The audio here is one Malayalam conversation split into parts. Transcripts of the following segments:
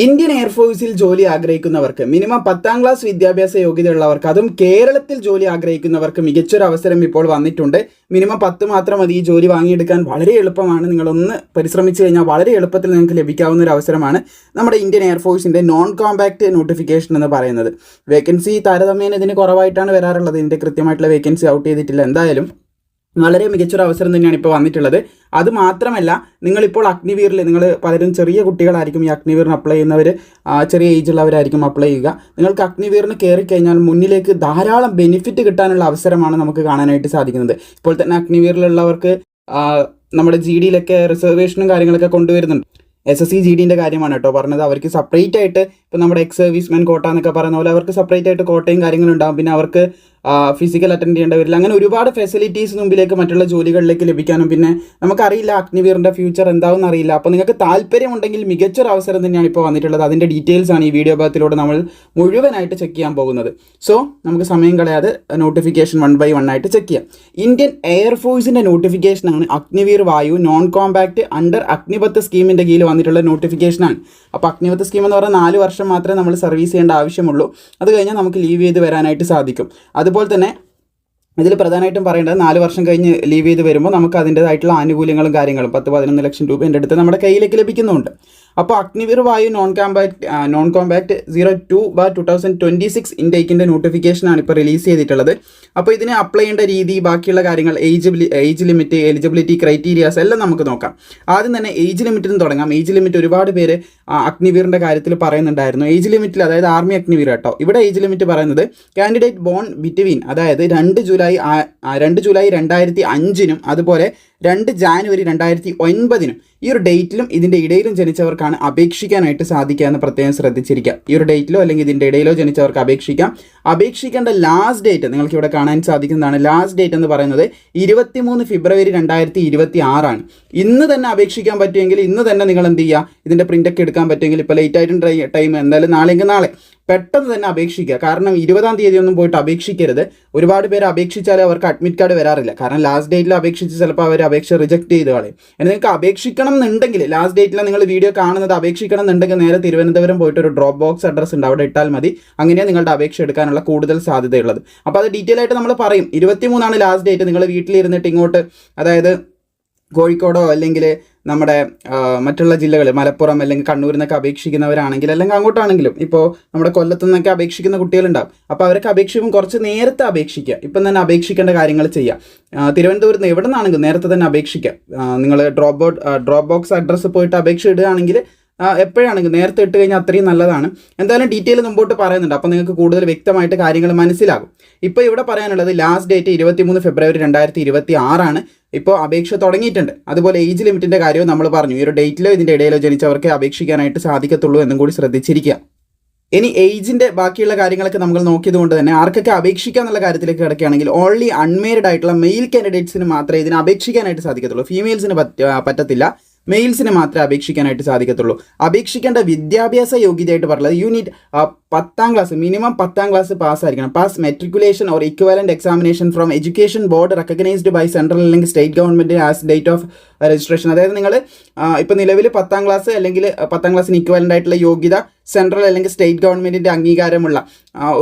ഇന്ത്യൻ എയർഫോഴ്സിൽ ജോലി ആഗ്രഹിക്കുന്നവർക്ക് മിനിമം 10ാം ക്ലാസ് വിദ്യാഭ്യാസ യോഗ്യതയുള്ളവർക്ക് അതും കേരളത്തിൽ ജോലി ആഗ്രഹിക്കുന്നവർക്ക് മികച്ചൊരു അവസരം ഇപ്പോൾ വന്നിട്ടുണ്ട്. മിനിമം 10 മാത്രം മതി ഈ ജോലി വാങ്ങിയെടുക്കാൻ. വളരെ എളുപ്പമാണ്. നിങ്ങളൊന്ന് പരിശ്രമിച്ചു കഴിഞ്ഞാൽ വളരെ എളുപ്പത്തിൽ നിങ്ങൾക്ക് ലഭിക്കാവുന്ന ഒരു അവസരമാണ് നമ്മുടെ ഇന്ത്യൻ എയർഫോഴ്സിൻ്റെ നോൺ കോമ്പാക്റ്റ് നോട്ടിഫിക്കേഷൻ എന്ന് പറയുന്നത്. വേക്കൻസി താരതമ്യേന ഇതിന് കുറവായിട്ടാണ് വരാറുള്ളത്. ഇതിൻ്റെ കൃത്യമായിട്ടുള്ള വേക്കൻസി ഔട്ട് ചെയ്തിട്ടില്ല. എന്തായാലും വളരെ മികച്ചൊരു അവസരം തന്നെയാണ് ഇപ്പോൾ വന്നിട്ടുള്ളത്. അത് മാത്രമല്ല, നിങ്ങളിപ്പോൾ അഗ്നിവീറിൽ പലരും ചെറിയ കുട്ടികളായിരിക്കും ഈ അഗ്നിവീറിന് അപ്ലൈ ചെയ്യുന്നവർ, ചെറിയ ഏജുള്ളവരായിരിക്കും അപ്ലൈ ചെയ്യുക. നിങ്ങൾക്ക് അഗ്നിവീറിന് കയറിക്കഴിഞ്ഞാൽ മുന്നിലേക്ക് ധാരാളം ബെനിഫിറ്റ് കിട്ടാനുള്ള അവസരമാണ് നമുക്ക് കാണാനായിട്ട് സാധിക്കുന്നത്. ഇപ്പോൾ തന്നെ അഗ്നിവീറിലുള്ളവർക്ക് നമ്മുടെ GDയിലൊക്കെ റിസർവേഷനും കാര്യങ്ങളൊക്കെ കൊണ്ടുവരുന്നുണ്ട്. SSC GDൻ്റെ കാര്യമാണ് കേട്ടോ പറഞ്ഞത്. അവർക്ക് സെപ്പറേറ്റ് ആയിട്ട് ഇപ്പോൾ നമ്മുടെ എക്സ് സർവീസ്മാൻ കോട്ട എന്നൊക്കെ പറയുന്ന പോലെ അവർക്ക് സെപ്പറേറ്റ് ആയിട്ട് കോട്ടയും കാര്യങ്ങളും ഉണ്ടാകും. പിന്നെ അവർക്ക് ഫിസിക്കൽ അറ്റൻഡ് ചെയ്യേണ്ട വരില്ല. അങ്ങനെ ഒരുപാട് ഫെസിലിറ്റീസ് മുമ്പിലേക്ക് മറ്റുള്ള ജോലികളിലേക്ക് ലഭിക്കാനും, പിന്നെ നമുക്കറിയില്ല അഗ്നിവീറിൻ്റെ ഫ്യൂച്ചർ എന്താണെന്ന് അറിയില്ല. അപ്പോൾ നിങ്ങൾക്ക് താല്പര്യമുണ്ടെങ്കിൽ മികച്ചൊരു അവസരം തന്നെയാണ് ഇപ്പോൾ വന്നിട്ടുള്ളത്. അതിൻ്റെ ഡീറ്റെയിൽസ് ആണ് ഈ വീഡിയോ ഭാഗത്തിലൂടെ നമ്മൾ മുഴുവനായിട്ട് ചെക്ക് ചെയ്യാൻ പോകുന്നത്. സോ നമുക്ക് സമയം കളയാതെ നോട്ടിഫിക്കേഷൻ 1 by 1 ആയിട്ട് ചെക്ക് ചെയ്യാം. ഇന്ത്യൻ എയർഫോഴ്സിൻ്റെ നോട്ടിഫിക്കേഷനാണ് അഗ്നിവീർ വായു നോൺ കോമ്പാക്റ്റ് അണ്ടർ അഗ്നിപത്ത് സ്കീമിൻ്റെ കീഴിൽ വന്നിട്ടുള്ള നോട്ടിഫിക്കേഷനാണ്. അപ്പോൾ അഗ്നിപത്ത് സ്കീം എന്ന് പറഞ്ഞാൽ 4 വർഷം മാത്രമേ നമ്മൾ സർവീസ് ചെയ്യേണ്ട ആവശ്യമുള്ളൂ. അത് കഴിഞ്ഞാൽ നമുക്ക് ലീവ് ചെയ്ത് വരാനായിട്ട് സാധിക്കും. അതുപോലെ തന്നെ ഇതിൽ പ്രധാനമായിട്ടും പറയേണ്ടത് 4 വർഷം കഴിഞ്ഞ് ലീവ് ചെയ്ത് വരുമ്പോൾ നമുക്ക് അതിൻ്റേതായിട്ടുള്ള ആനുകൂല്യങ്ങളും കാര്യങ്ങളും 10-11 ലക്ഷം രൂപ എൻ്റെ അടുത്ത് നമ്മുടെ കയ്യിലേക്ക് ലഭിക്കുന്നുണ്ട്. അപ്പോൾ അഗ്നിവീർ വായു നോൺ കോമ്പാക്റ്റ് 02/2026 ഇൻടേക്കിൻ്റെ നോട്ടിഫിക്കേഷനാണ് ഇപ്പോൾ റിലീസ് ചെയ്തിട്ടുള്ളത്. അപ്പോൾ ഇതിന് അപ്ലൈ ചെയ്യേണ്ട രീതി, ബാക്കിയുള്ള കാര്യങ്ങൾ, ഏജ് ലിമിറ്റ്, എലിജിബിലിറ്റി ക്രൈറ്റീരിയാസ് എല്ലാം നമുക്ക് നോക്കാം. ആദ്യം തന്നെ ഏജ് ലിമിറ്റിൽ തുടങ്ങാം. ഏജ് ലിമിറ്റ് ഒരുപാട് പേര് അഗ്നിവീറിൻ്റെ കാര്യത്തിൽ പറയുന്നുണ്ടായിരുന്നു. ഏജ് ലിമിറ്റിൽ, അതായത് ആർമി അഗ്നിവീർ കേട്ടോ, ഇവിടെ ഏജ് ലിമിറ്റ് പറയുന്നത് കാൻഡിഡേറ്റ് ബോൺ ബിറ്റ്വീൻ, അതായത് 2 ജൂലൈ 2005 അതുപോലെ 2 ജാനുവരി 2009 ഈ ഒരു ഡേറ്റിലും ഇതിൻ്റെ ഇടയിലും ജനിച്ചവർക്കാണ് അപേക്ഷിക്കാനായിട്ട് സാധിക്കുക എന്ന് പ്രത്യേകം ശ്രദ്ധിച്ചിരിക്കുക. ഈ ഒരു ഡേറ്റിലോ അല്ലെങ്കിൽ ഇതിൻ്റെ ഇടയിലോ ജനിച്ചവർക്ക് അപേക്ഷിക്കാം. അപേക്ഷിക്കേണ്ട ലാസ്റ്റ് ഡേറ്റ് നിങ്ങൾക്ക് ഇവിടെ കാണാൻ സാധിക്കുന്നതാണ്. ലാസ്റ്റ് ഡേറ്റ് എന്ന് പറയുന്നത് 23 ഫെബ്രുവരി 2026 ഇന്ന് തന്നെ അപേക്ഷിക്കാൻ പറ്റുമെങ്കിൽ ഇന്ന് തന്നെ നിങ്ങൾ എന്ത് ചെയ്യുക, ഇതിൻ്റെ പ്രിൻ്റൊക്കെ എടുക്കാൻ പറ്റുമെങ്കിൽ, ഇപ്പോൾ ലേറ്റ് ആയിട്ടും ടൈം എന്തായാലും നാളെയെങ്കിൽ നാളെ പെട്ടെന്ന് തന്നെ അപേക്ഷിക്കുക. കാരണം 20-ാം തീയതി ഒന്നും പോയിട്ട് അപേക്ഷിക്കരുത്. ഒരുപാട് പേര് അപേക്ഷിച്ചാൽ അവർക്ക് അഡ്മിറ്റ് കാർഡ് വരാറില്ല. കാരണം ലാസ്റ്റ് ഡേറ്റിൽ അപേക്ഷിച്ച് ചിലപ്പോൾ അവർ അപേക്ഷ റിജക്ട് ചെയ്ത് കളയും. നിങ്ങൾക്ക് അപേക്ഷിക്കണം എന്നുണ്ടെങ്കിൽ ലാസ്റ്റ് ഡേറ്റിൽ നിങ്ങൾ വീഡിയോ കാണുന്നത് അപേക്ഷിക്കണം എന്നുണ്ടെങ്കിൽ നേരെ തിരുവനന്തപുരം പോയിട്ട് ഒരു ഡ്രോപ്പ് ബോക്സ് അഡ്രസ്സ് ഉണ്ട്, അവിടെ ഇട്ടാൽ മതി. അങ്ങനെയാണ് നിങ്ങളുടെ അപേക്ഷ എടുക്കാനുള്ള കൂടുതൽ സാധ്യതയുള്ളത്. അപ്പോൾ അത് ഡീറ്റെയിൽ ആയിട്ട് നമ്മൾ പറയും. 23 ലാസ്റ്റ് ഡേറ്റ്. നിങ്ങൾ വീട്ടിലിരുന്നിട്ട് ഇങ്ങോട്ട്, അതായത് കോഴിക്കോടോ അല്ലെങ്കിൽ നമ്മുടെ മറ്റുള്ള ജില്ലകൾ, മലപ്പുറം അല്ലെങ്കിൽ കണ്ണൂരിൽ നിന്നൊക്കെ അപേക്ഷിക്കുന്നവരാണെങ്കിൽ, അല്ലെങ്കിൽ അങ്ങോട്ടാണെങ്കിലും, ഇപ്പോൾ നമ്മുടെ കൊല്ലത്തു നിന്നൊക്കെ അപേക്ഷിക്കുന്ന കുട്ടികളുണ്ടാവും. അപ്പോൾ അവരൊക്കെ അപേക്ഷിക്കുമ്പോൾ കുറച്ച് നേരത്തെ അപേക്ഷിക്കുക. ഇപ്പം തന്നെ അപേക്ഷിക്കേണ്ട കാര്യങ്ങൾ ചെയ്യുക. തിരുവനന്തപുരത്ത് എവിടെ നിന്നാണെങ്കിലും നേരത്തെ തന്നെ അപേക്ഷിക്കുക. നിങ്ങൾ ഡ്രോപ്പ് ബോക്സ് അഡ്രസ്സ് പോയിട്ട് അപേക്ഷ ഇടുകയാണെങ്കിൽ എപ്പോഴാണെങ്കിലും നേരത്തെ ഇട്ട് കഴിഞ്ഞാൽ അത്രയും നല്ലതാണ്. എന്തായാലും ഡീറ്റെയിൽ മുമ്പോട്ട് പറയുന്നുണ്ട്. അപ്പോൾ നിങ്ങൾക്ക് കൂടുതൽ വ്യക്തമായിട്ട് കാര്യങ്ങൾ മനസ്സിലാകും. ഇപ്പോൾ ഇവിടെ പറയാനുള്ളത് ലാസ്റ്റ് ഡേറ്റ് 23 ഫെബ്രുവരി 2026 ഇപ്പോൾ അപേക്ഷ തുടങ്ങിയിട്ടുണ്ട്. അതുപോലെ ഏജ് ലിമിറ്റിൻ്റെ കാര്യവും നമ്മൾ പറഞ്ഞു. ഈ ഒരു ഡേറ്റിലോ ഇതിൻ്റെ ഇടയിലോ ജനിച്ചവർക്ക് അപേക്ഷിക്കാനായിട്ട് സാധിക്കത്തുള്ളൂ എന്നും കൂടി ശ്രദ്ധിച്ചിരിക്കുക. ഇനി ഏജിൻ്റെ ബാക്കിയുള്ള കാര്യങ്ങളൊക്കെ നമ്മൾ നോക്കിയത് കൊണ്ട് തന്നെ ആർക്കൊക്കെ അപേക്ഷിക്കുക എന്നുള്ള കാര്യത്തിലേക്ക് കിടക്കുകയാണെങ്കിൽ ഓൺലി അൺമാരീഡ് ആയിട്ടുള്ള മെയിൽ കാൻഡിഡേറ്റ്സിന് മാത്രമേ ഇതിന് അപേക്ഷിക്കാനായിട്ട് സാധിക്കത്തുള്ളൂ. ഫീമെയിൽസിന് പറ്റത്തില്ല. മെയിൽസിന് മാത്രമേ അപേക്ഷിക്കാനായിട്ട് സാധിക്കത്തുള്ളൂ. അപേക്ഷിക്കേണ്ട വിദ്യാഭ്യാസ യോഗ്യതയായിട്ട് പറയുന്നത് യു നീഡ് 10ാം ക്ലാസ്, മിനിമം 10ാം ക്ലാസ് പാസ്സായിരിക്കണം. Pass matriculation or equivalent examination from education board recognised by central അല്ലെങ്കിൽ state government as date of registration. അതായത് നിങ്ങൾ ഇപ്പോൾ നിലവിൽ 10ാം ക്ലാസ് അല്ലെങ്കിൽ 10ാം ക്ലാസ്സിന് ഇക്വലൻ്റ് ആയിട്ടുള്ള യോഗ്യത സെൻട്രൽ അല്ലെങ്കിൽ സ്റ്റേറ്റ് ഗവൺമെൻറ്റിൻ്റെ അംഗീകാരമുള്ള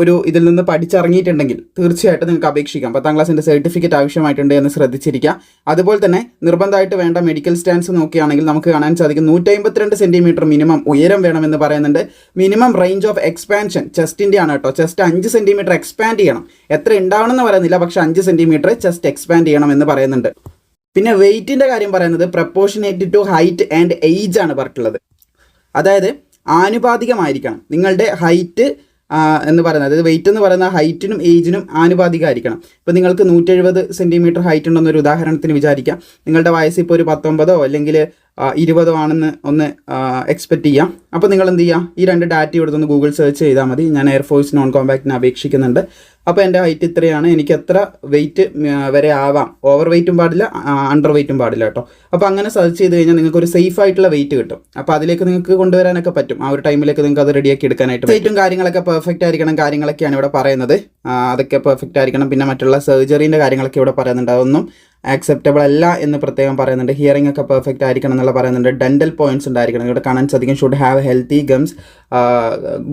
ഒരു ഇതിൽ നിന്ന് പഠിച്ചിറങ്ങിയിട്ടുണ്ടെങ്കിൽ തീർച്ചയായിട്ടും നിങ്ങൾക്ക് അപേക്ഷിക്കാം. 10ാം ക്ലാസ്സിൻ്റെ സർട്ടിഫിക്കറ്റ് ആവശ്യമായിട്ടുണ്ട് എന്ന് ശ്രദ്ധിച്ചിരിക്കുക. അതുപോലെ തന്നെ നിർബന്ധമായിട്ട് വേണ്ട മെഡിക്കൽ സ്റ്റാൻസ് നോക്കുകയാണെങ്കിൽ നമുക്ക് കാണാൻ സാധിക്കും 152 സെൻറ്റിമീറ്റർ മിനിമം ഉയരം വേണമെന്ന് പറയുന്നുണ്ട്. മിനിമം റേഞ്ച് ഓഫ് എക്സ്പാൻഷൻ ചെസ്റ്റിൻ്റെ ആണ് കേട്ടോ. ചെസ്റ്റ് 5 സെൻറ്റിമീറ്റർ എക്സ്പാൻഡ് ചെയ്യണം. എത്ര ഉണ്ടാവണമെന്ന് പറയുന്നില്ല, പക്ഷേ 5 സെൻറ്റിമീറ്റർ ചെസ്റ്റ് എക്സ്പാൻഡ് ചെയ്യണം എന്ന് പറയുന്നുണ്ട്. പിന്നെ വെയ്റ്റിൻ്റെ കാര്യം പറയുന്നത് proportionate to height and age ആണ് പറഞ്ഞിട്ടുള്ളത്. അതായത് ആനുപാതികമായിരിക്കണം നിങ്ങളുടെ ഹൈറ്റ് എന്ന് പറയുന്നത്, അതായത് വെയിറ്റ് എന്ന് പറയുന്ന ഹൈറ്റിനും ഏജിനും ആനുപാതികമായിരിക്കണം. ഇപ്പോൾ നിങ്ങൾക്ക് 170 സെൻറ്റിമീറ്റർ ഹൈറ്റ് ഉണ്ടെന്നൊരു ഉദാഹരണത്തിന് വിചാരിക്കാം. നിങ്ങളുടെ വയസ്സ് ഇപ്പോൾ ഒരു 19 അല്ലെങ്കിൽ 20 ആണെന്ന് ഒന്ന് എക്സ്പെക്റ്റ് ചെയ്യാം. അപ്പോൾ നിങ്ങൾ എന്ത് ചെയ്യുക, ഈ 2 ഡാറ്റ എടുത്തൊന്ന് ഗൂഗിൾ സെർച്ച് ചെയ്താൽ മതി. ഞാൻ എയർഫോഴ്സ് നോൺ കോമ്പാക്റ്റിന് അപേക്ഷിക്കുന്നുണ്ട്. അപ്പോൾ എൻ്റെ ഹൈറ്റ് ഇത്രയാണ്, എനിക്ക് എത്ര വെയിറ്റ് വരെ ആവാം, ഓവർ വെയിറ്റും പാടില്ല അണ്ടർ വെയിറ്റും പാടില്ല കേട്ടോ. അപ്പോൾ അങ്ങനെ സെർച്ച് ചെയ്ത് കഴിഞ്ഞാൽ നിങ്ങൾക്ക് ഒരു സേഫ് ആയിട്ടുള്ള വെയിറ്റ് കിട്ടും. അപ്പോൾ അതിലേക്ക് നിങ്ങൾക്ക് കൊണ്ടുവരാനൊക്കെ പറ്റും. ആ ഒരു ടൈമിലേക്ക് നിങ്ങൾക്ക് അത് റെഡിയാക്കി എടുക്കാനായിട്ട്. വെയിറ്റും കാര്യങ്ങളൊക്കെ പെർഫെക്റ്റ് ആയിരിക്കണം, കാര്യങ്ങളൊക്കെയാണ് ഇവിടെ പറയുന്നത്. അതൊക്കെ പെർഫെക്റ്റ് ആയിരിക്കണം. പിന്നെ മറ്റുള്ള സർജറീൻ്റെ കാര്യങ്ങളൊക്കെ ഇവിടെ പറയുന്നുണ്ട്, അതൊന്നും ആക്സെപ്റ്റബിൾ അല്ല എന്ന് പ്രത്യേകം പറയുന്നുണ്ട്. ഹിയറിംഗ് ഒക്കെ പെർഫെക്റ്റ് ആയിരിക്കണം എന്നുള്ള പറയുന്നുണ്ട്. ഡെൻ്റൽ പോയിൻറ്റ്സ് ഉണ്ടായിരിക്കണം, ഇവിടെ കാണാൻ സാധിക്കും. Should have healthy gums,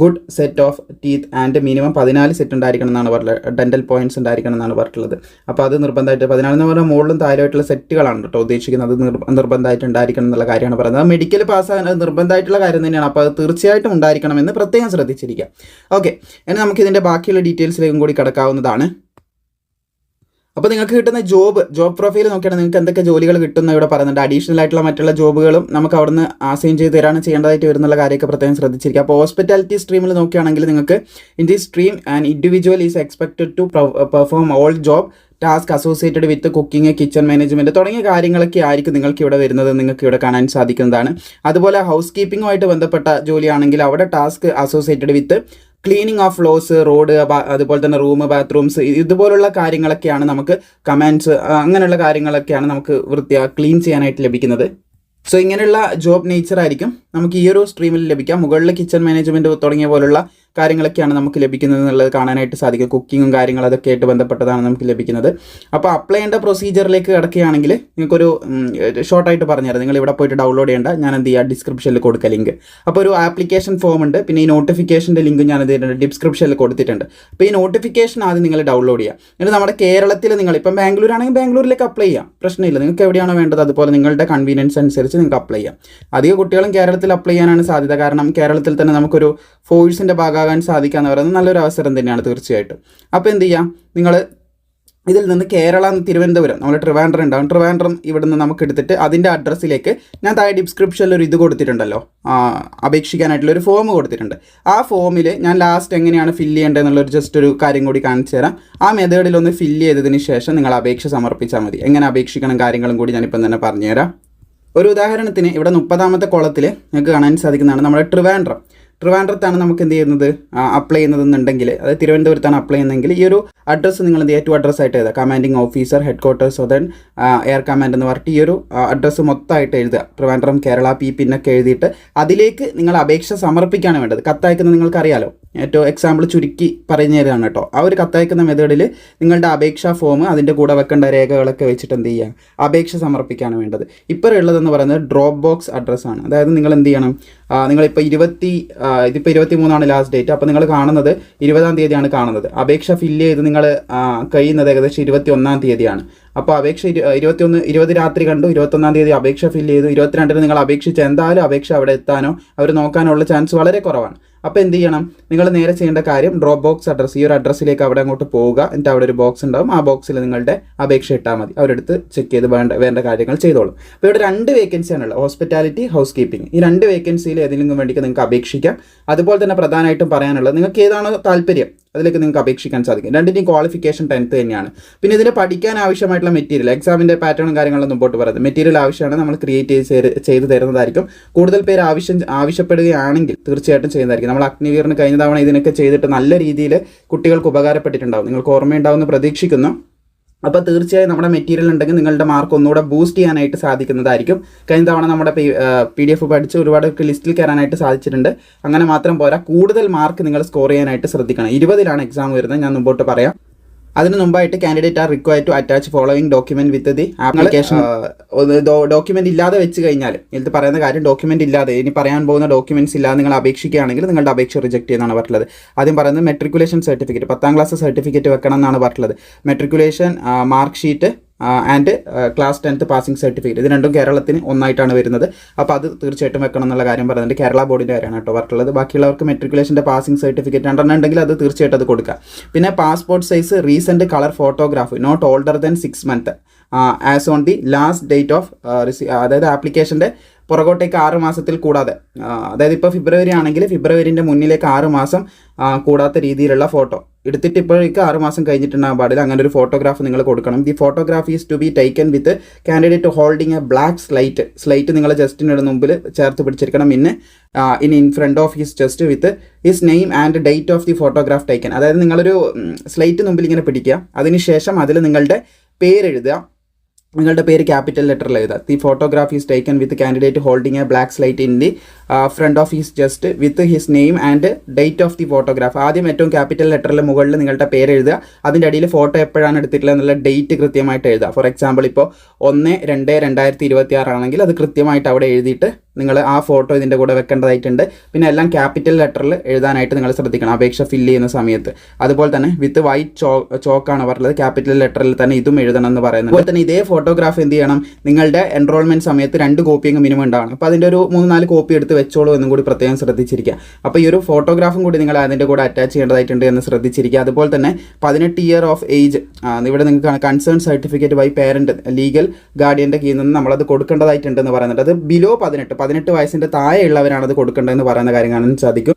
good set of teeth and minimum 14 set ഉണ്ടായിരിക്കണം എന്നാണ് പറഞ്ഞത്. ഡെൻ്റൽ പോയിൻറ്റ്സ് ഉണ്ടായിരിക്കണം എന്നാണ് പറഞ്ഞിട്ടുള്ളത്. അപ്പോൾ അത് നിർബന്ധമായിട്ട് 14 എന്ന് പറഞ്ഞാൽ മുകളിലും താഴെയായിട്ടുള്ള സെറ്റുകളാണ് കേട്ടോ ഉദ്ദേശിക്കുന്നത്. അത് നിർബന്ധമായിട്ട് ഉണ്ടായിരിക്കണം എന്നുള്ള കാര്യമാണ് പറയുന്നത്. മെഡിക്കൽ പാസ്സാകാൻ അത് നിർബന്ധമായിട്ടുള്ള കാര്യം തന്നെയാണ്. അപ്പോൾ അത് തീർച്ചയായിട്ടും ഉണ്ടായിരിക്കണമെന്ന് പ്രത്യേകം ശ്രദ്ധിച്ചിരിക്കുക. ഓക്കെ, ഇനി നമുക്ക് ഇതിൻ്റെ ബാക്കിയുള്ള ഡീറ്റെയിൽസിലേക്കും കൂടി കിടക്കാവുന്നതാണ്. അപ്പോൾ നിങ്ങൾക്ക് കിട്ടുന്ന ജോബ് പ്രൊഫൈൽ നോക്കിയാണെങ്കിൽ നിങ്ങൾക്ക് എന്തൊക്കെ ജോലികൾ കിട്ടുന്ന ഇവിടെ പറയുന്നുണ്ട്. അഡീഷണൽ ആയിട്ടുള്ള മറ്റുള്ള ജോബുകളും നമുക്ക് അവിടുന്ന് അസൈൻ ചെയ്ത് തരാണ് ചെയ്യേണ്ടതായിട്ട് വരുന്നുള്ള കാര്യമൊക്കെ പ്രത്യേകം ശ്രദ്ധിച്ചിരിക്കുക. അപ്പോൾ ഹോസ്പിറ്റാലിറ്റി സ്ട്രീമിൽ നോക്കുകയാണെങ്കിൽ നിങ്ങൾക്ക് in the stream and individual is expected to perform all job task associated with cooking, kitchen management തുടങ്ങിയ കാര്യങ്ങളൊക്കെ ആയിരിക്കും നിങ്ങൾക്ക് ഇവിടെ വരുന്നത്, നിങ്ങൾക്ക് ഇവിടെ കാണാൻ സാധിക്കുന്നതാണ്. അതുപോലെ ഹൗസ് കീപ്പിങ്ങുമായിട്ട് ബന്ധപ്പെട്ട ജോലിയാണെങ്കിൽ അവിടെ task associated with cleaning of floors, road, അതുപോലെ തന്നെ റൂം, ബാത്റൂംസ്, ഇതുപോലുള്ള കാര്യങ്ങളൊക്കെയാണ് നമുക്ക് കമാൻഡ്സ്, അങ്ങനെയുള്ള കാര്യങ്ങളൊക്കെയാണ് നമുക്ക് ക്ലീൻ ചെയ്യാനായിട്ട് ലഭിക്കുന്നത്. സോ ഇങ്ങനെയുള്ള ജോബ് നേച്ചർ ആയിരിക്കും നമുക്ക് ഈ ഒരു സ്ട്രീമിൽ ലഭിക്കാം. മുകളിൽ കിച്ചൺ മാനേജ്മെൻറ്റ് തുടങ്ങിയ പോലുള്ള കാര്യങ്ങളൊക്കെയാണ് നമുക്ക് ലഭിക്കുന്നത് എന്നുള്ളത് കാണാനായിട്ട് സാധിക്കും. കുക്കിങ്ങും കാര്യങ്ങളും അതൊക്കെ ആയിട്ട് ബന്ധപ്പെട്ടതാണ് നമുക്ക് ലഭിക്കുന്നത്. അപ്പോൾ അപ്ലൈ ചെയ്യേണ്ട പ്രൊസീജിയറിലേക്ക് കിടക്കുകയാണെങ്കിൽ നിങ്ങൾക്കൊരു ഷോർട്ടായിട്ട് പറഞ്ഞുതരാം. നിങ്ങൾ ഇവിടെ പോയിട്ട് ഡൗൺലോഡ് ചെയ്യേണ്ട, ഞാൻ എന്ത് ചെയ്യുക ഡിസ്ക്രിപ്ഷനിൽ കൊടുക്കുക ലിങ്ക്. അപ്പോൾ ഒരു ആപ്ലിക്കേഷൻ ഫോം ഉണ്ട്, പിന്നെ ഈ നോട്ടിഫിക്കേഷൻ്റെ ലിങ്ക് ഞാൻ ഡിസ്ക്രിപ്ഷനിൽ കൊടുത്തിട്ടുണ്ട്. അപ്പോൾ ഈ നോട്ടിഫിക്കേഷൻ ആദ്യം നിങ്ങൾ ഡൗൺലോഡ് ചെയ്യുക. എന്നിട്ട് നമ്മുടെ കേരളത്തിൽ നിങ്ങൾ ഇപ്പം ബാംഗ്ലൂർ ആണെങ്കിൽ ബാംഗ്ലൂരിലേക്ക് അപ്ലൈ ചെയ്യാം, പ്രശ്നമില്ല. നിങ്ങൾക്ക് എവിടെയാണോ വേണ്ടത് അതുപോലെ നിങ്ങളുടെ കൺവീനിയൻസ് അനുസരിച്ച് നിങ്ങൾക്ക് അപ്ലൈ ചെയ്യാം. അധിക കുട്ടികളും കേരളത്തിൽ അപ്ലൈ ചെയ്യാനാണ് സാധ്യത. കാരണം കേരളത്തിൽ തന്നെ നമുക്കൊരു ഫോഴ്സിൻ്റെ ഭാഗമാകാൻ സാധിക്കുക എന്ന് പറയുന്നത് നല്ലൊരു അവസരം തന്നെയാണ് തീർച്ചയായിട്ടും. അപ്പോൾ എന്ത് ചെയ്യാം, നിങ്ങൾ ഇതിൽ നിന്ന് തിരുവനന്തപുരം, നമ്മൾ ട്രിവാൻഡ്രം ഉണ്ടാവും, ട്രിവാൻഡ്രം ഇവിടുന്ന് നമുക്ക് എടുത്തിട്ട് അതിൻ്റെ അഡ്രസ്സിലേക്ക് ഞാൻ താഴെ ഡിസ്ക്രിപ്ഷനിൽ ഒരു ഇത് കൊടുത്തിട്ടുണ്ടല്ലോ, അപേക്ഷിക്കാനായിട്ടുള്ളൊരു ഫോം കൊടുത്തിട്ടുണ്ട്. ആ ഫോമിൽ ഞാൻ ലാസ്റ്റ് എങ്ങനെയാണ് ഫില്ല് ചെയ്യേണ്ടത് എന്നുള്ളൊരു ജസ്റ്റ് ഒരു കാര്യം കൂടി കാണിച്ചു തരാം. ആ മെത്തേഡിലൊന്ന് ഫില്ല് ചെയ്തതിന് ശേഷം നിങ്ങൾ അപേക്ഷ സമർപ്പിച്ചാൽ മതി. എങ്ങനെ അപേക്ഷിക്കണം കാര്യങ്ങളും കൂടി ഞാനിപ്പം തന്നെ പറഞ്ഞുതരാം. ഒരു ഉദാഹരണത്തിന് ഇവിടെ 30ാമത്തെ കോളത്തിൽ നിങ്ങൾക്ക് കാണാൻ സാധിക്കുന്നതാണ് നമ്മുടെ ട്രിവാൻഡ്രത്താണ് നമുക്ക് എന്ത് ചെയ്യുന്നത് അപ്ലൈ ചെയ്യുന്നതെന്നുണ്ടെങ്കിൽ, അത് തിരുവനന്തപുരത്താണ് അപ്ലൈ ചെയ്യുന്നതെങ്കിൽ ഈ ഒരു അഡ്രസ്സ് നിങ്ങൾ എന്ത് ചെയ്യുക, അഡ്രസ്സായിട്ട് എഴുതുക. Commanding officer, head quarters, southern air command എന്ന് പറഞ്ഞിട്ട് ഈ ഒരു അഡ്രസ്സ് മൊത്തമായിട്ട് എഴുതുക. ട്രിവാൻഡ്രം, കേരള, പിന്നൊക്കെ എഴുതിയിട്ട് അതിലേക്ക് നിങ്ങൾ അപേക്ഷ സമർപ്പിക്കുകയാണ് വേണ്ടത്. കത്തയക്കുന്നത് നിങ്ങൾക്കറിയാലോ, ഏറ്റവും എക്സാമ്പിൾ ചുരുക്കി പറഞ്ഞു തരാണ് കേട്ടോ. ആ ഒരു കത്തയക്കുന്ന മെത്തേഡിൽ നിങ്ങളുടെ അപേക്ഷാ ഫോം അതിൻ്റെ കൂടെ വെക്കേണ്ട രേഖകളൊക്കെ വെച്ചിട്ട് എന്ത് ചെയ്യുക, അപേക്ഷ സമർപ്പിക്കുകയാണ് വേണ്ടത്. ഇപ്പോൾ ഉള്ളതെന്ന് പറയുന്നത് ഡ്രോപ്പ് ബോക്സ് അഡ്രസ്സാണ്. അതായത് നിങ്ങൾ എന്ത് ചെയ്യണം, നിങ്ങളിപ്പോൾ ഇതിപ്പോൾ 23 ലാസ്റ്റ് ഡേറ്റ്. അപ്പോൾ നിങ്ങൾ കാണുന്നത് 20-ാം തീയതിയാണ് കാണുന്നത്. അപേക്ഷ ഫില്ല് ചെയ്ത് നിങ്ങൾ കഴിയുന്നത് ഏകദേശം 21-ാം തീയതിയാണ്. അപ്പോൾ അപേക്ഷ 20 രാത്രി കണ്ടു, 21-ാം തീയതി അപേക്ഷ ഫില്ല് ചെയ്തു, 22-ന് നിങ്ങൾ അപേക്ഷിച്ച് എന്തായാലും അപേക്ഷ അവിടെ എത്താനോ അവർ നോക്കാനുള്ള ചാൻസ് വളരെ കുറവാണ്. അപ്പോൾ എന്ത് ചെയ്യണം, നിങ്ങൾ നേരെ ചെയ്യേണ്ട കാര്യം ഡ്രോപ്പ് ബോക്സ് അഡ്രസ്സ്, ഈ ഒരു അഡ്രസ്സിലേക്ക് അവിടെ അങ്ങോട്ട് പോവുക. എന്നിട്ട് അവിടെ ഒരു ബോക്സ് ഉണ്ടാവും, ആ ബോക്സിൽ നിങ്ങളുടെ അപേക്ഷ ഇട്ടാൽ മതി. അവരെടുത്ത് ചെക്ക് ചെയ്ത് വേണ്ട കാര്യങ്ങൾ ചെയ്തോളും. അപ്പോൾ ഇവിടെ 2 വേക്കൻസിയാണുള്ളത്, ഹോസ്പിറ്റാലിറ്റി, ഹൗസ് കീപ്പിംഗ്. ഈ 2 വേക്കൻസിയിൽ ഏതെങ്കിലും വേണ്ടിയിട്ട് നിങ്ങൾക്ക് അപേക്ഷിക്കാം. അതുപോലെ തന്നെ പ്രധാനമായിട്ടും പറയാനുള്ളത്, നിങ്ങൾക്ക് ഏതാണോ താല്പര്യം അതിലേക്ക് നിങ്ങൾക്ക് അപേക്ഷിക്കാൻ സാധിക്കും. 2ൻ്റെയും ക്വാളിഫിക്കേഷൻ 10th തന്നെയാണ്. പിന്നെ ഇതിന് പഠിക്കാൻ ആവശ്യമായിട്ടുള്ള മെറ്റീരിയൽ, എക്സാമിൻ്റെ പാറ്റേണും കാര്യങ്ങളും മുമ്പോട്ട് പറയുന്നത് മെറ്റീരിയൽ ആവശ്യമാണ്, നമ്മൾ ക്രിയേറ്റ് ചെയ്ത് തരുന്നതായിരിക്കും. കൂടുതൽ പേര് ആവശ്യപ്പെടുകയാണെങ്കിൽ തീർച്ചയായിട്ടും ചെയ്യുന്നതായിരിക്കും. നമ്മൾ അഗ്നിവീറിന് കഴിഞ്ഞ തവണ ഇതിനൊക്കെ ചെയ്തിട്ട് നല്ല രീതിയിൽ കുട്ടികൾക്ക് ഉപകാരപ്പെട്ടിട്ടുണ്ടാവും. നിങ്ങൾക്ക് ഓർമ്മയുണ്ടാവുമെന്ന് പ്രതീക്ഷിക്കുന്നു. അപ്പോൾ തീർച്ചയായും നമ്മുടെ മെറ്റീരിയൽ ഉണ്ടെങ്കിൽ നിങ്ങളുടെ മാർക്ക് ഒന്നുകൂടെ ബൂസ്റ്റ് ചെയ്യാനായിട്ട് സാധിക്കുന്നതായിരിക്കും. കഴിഞ്ഞ തവണ നമ്മുടെ PDF പഠിച്ച് ഒരുപാട് ലിസ്റ്റിൽ കയറാനായിട്ട് സാധിച്ചിട്ടുണ്ട്. അങ്ങനെ മാത്രം പോരാ, കൂടുതൽ മാർക്ക് നിങ്ങൾ സ്കോർ ചെയ്യാനായിട്ട് ശ്രദ്ധിക്കണം. 20-ലാണ് എക്സാം വരുന്നത്, ഞാൻ മുമ്പോട്ട് പറയാം. അതിന് മുമ്പായിട്ട് candidate are required to attach following document with the application. Document ഇല്ലാതെ വെച്ച് കഴിഞ്ഞാൽ, ഇതിൽ പറയുന്ന കാര്യം ഡോക്യുമെന്റ് ഇല്ലാതെ, ഇനി പറയാൻ പോകുന്ന ഡോക്യുമെന്റ്സ് ഇല്ലാതെ നിങ്ങൾ അപേക്ഷിക്കുകയാണെങ്കിൽ നിങ്ങളുടെ അപേക്ഷ റിജക്ട് ചെയ്യുന്നതാണ് പറഞ്ഞത്. ആദ്യം പറയുന്നത് മെട്രിക്കുലേഷൻ സർട്ടിഫിക്കറ്റ്, 10ാം ക്ലാസ് സർട്ടിഫിക്കറ്റ് വെക്കണം എന്നാണ് പറഞ്ഞത്. Matriculation mark sheet and class 10th passing certificate, ഇത് രണ്ടും കേരളത്തിന് ഒന്നായിട്ടാണ് വരുന്നത്. അപ്പോൾ അത് തീർച്ചയായിട്ടും വെക്കണം എന്നുള്ള കാര്യം പറയുന്നുണ്ട്. കേരള ബോർഡിൻ്റെ കാര്യമാണ് കേട്ടോ പറഞ്ഞിട്ടുള്ളത്. ബാക്കിയുള്ളവർക്ക് മെട്രിക്കുലേഷൻ്റെ പാസിംഗ് സർട്ടിഫിക്കറ്റ് 2 ഉണ്ടെങ്കിൽ അത് തീർച്ചയായിട്ടും അത് കൊടുക്കുക. പിന്നെ passport size recent colour photograph not older than 6 months as on the last date of അതായത് ആപ്ലിക്കേഷൻ്റെ പുറകോട്ടേക്ക് 6 മാസത്തിൽ കൂടാതെ, അതായത് ഇപ്പോൾ ഫെബ്രുവരി ആണെങ്കിൽ ഫെബ്രുവരിൻ്റെ മുന്നിലേക്ക് 6 മാസം കൂടാത്ത രീതിയിലുള്ള ഫോട്ടോ എടുത്തിട്ട് ഇപ്പോഴേക്ക് 6 മാസം കഴിഞ്ഞിട്ടുണ്ടാകാൻ പാടില്ല. അങ്ങനെ ഒരു ഫോട്ടോഗ്രാഫ് നിങ്ങൾ കൊടുക്കണം. The photograph is to be taken with candidate holding a black slate നിങ്ങൾ ജസ്റ്റിൻ്റെ മുമ്പിൽ ചേർത്ത് പിടിച്ചിരിക്കണം. പിന്നെ in front of his chest with his name and date of the photograph taken. അതായത് നിങ്ങളൊരു സ്ലൈറ്റ് മുമ്പിൽ ഇങ്ങനെ പിടിക്കുക, അതിനുശേഷം അതിൽ നിങ്ങളുടെ പേരെഴുതുക, നിങ്ങളുടെ പേര് ക്യാപിറ്റൽ ലെറ്ററിൽ എഴുതുക. The photograph is taken with candidate holding a black slate in the front of his chest with his name and date of the photograph. ആദ്യം ഏറ്റവും ക്യാപിറ്റൽ ലെറ്ററിൽ മുകളിൽ നിങ്ങളുടെ പേര് എഴുതുക. അതിൻ്റെ അടിയിൽ ഫോട്ടോ എപ്പോഴാണ് എടുത്തിട്ടുള്ളത് എന്നുള്ള ഡേറ്റ് കൃത്യമായിട്ട് എഴുതുക. ഫോർ എക്സാമ്പിൾ ഇപ്പോൾ 1/2/2026 ആണെങ്കിൽ അത് കൃത്യമായിട്ട് അവിടെ എഴുതിയിട്ട് നിങ്ങൾ ആ ഫോട്ടോ ഇതിൻ്റെ കൂടെ വെക്കേണ്ടതായിട്ടുണ്ട്. പിന്നെ എല്ലാം ക്യാപിറ്റൽ ലെറ്ററിൽ എഴുതാനായിട്ട് നിങ്ങൾ ശ്രദ്ധിക്കണം അപേക്ഷ ഫില്ല് ചെയ്യുന്ന സമയത്ത്. അതുപോലെ തന്നെ വിത്ത് വൈറ്റ് ചോക്കാണ് പറഞ്ഞത്, ക്യാപിറ്റൽ ലെറ്ററിൽ തന്നെ ഇതും എഴുതണം എന്ന് പറയുന്നത്. അതുപോലെ തന്നെ ഇതേ ഫോട്ടോഗ്രാഫ് എന്ത് ചെയ്യണം, നിങ്ങളുടെ എൻറോൾമെൻറ്റ് സമയത്ത് 2 കോപ്പിയെങ്കിലും മിനിമം ഉണ്ടാവണം. അപ്പോൾ അതിൻ്റെ ഒരു 3-4 കോപ്പി എടുത്ത് വെച്ചോളൂ എന്നും കൂടി പ്രത്യേകം ശ്രദ്ധിച്ചിരിക്കുക. അപ്പോൾ ഈ ഒരു ഫോട്ടോഗ്രാഫും കൂടി നിങ്ങൾ അതിൻ്റെ കൂടെ അറ്റാച്ച് ചെയ്യേണ്ടതായിട്ടുണ്ട് എന്ന് ശ്രദ്ധിച്ചിരിക്കുക. അതുപോലെ തന്നെ 18 ഇയർ ഓഫ് ഏജ്, ഇവിടെ നിങ്ങൾക്ക് consent certificate by parent legal ഗാർഡിയൻ്റെ കീഴിൽ നിന്ന് നമ്മളത് കൊടുക്കേണ്ടതായിട്ടുണ്ടെന്ന് പറയുന്നുണ്ട്. അത് ബിലോ 18 വയസ്സിൻ്റെ താഴെയുള്ളവരാണ് അത് കൊടുക്കേണ്ടതെന്ന് പറയുന്ന കാര്യം കാണാൻ സാധിക്കും.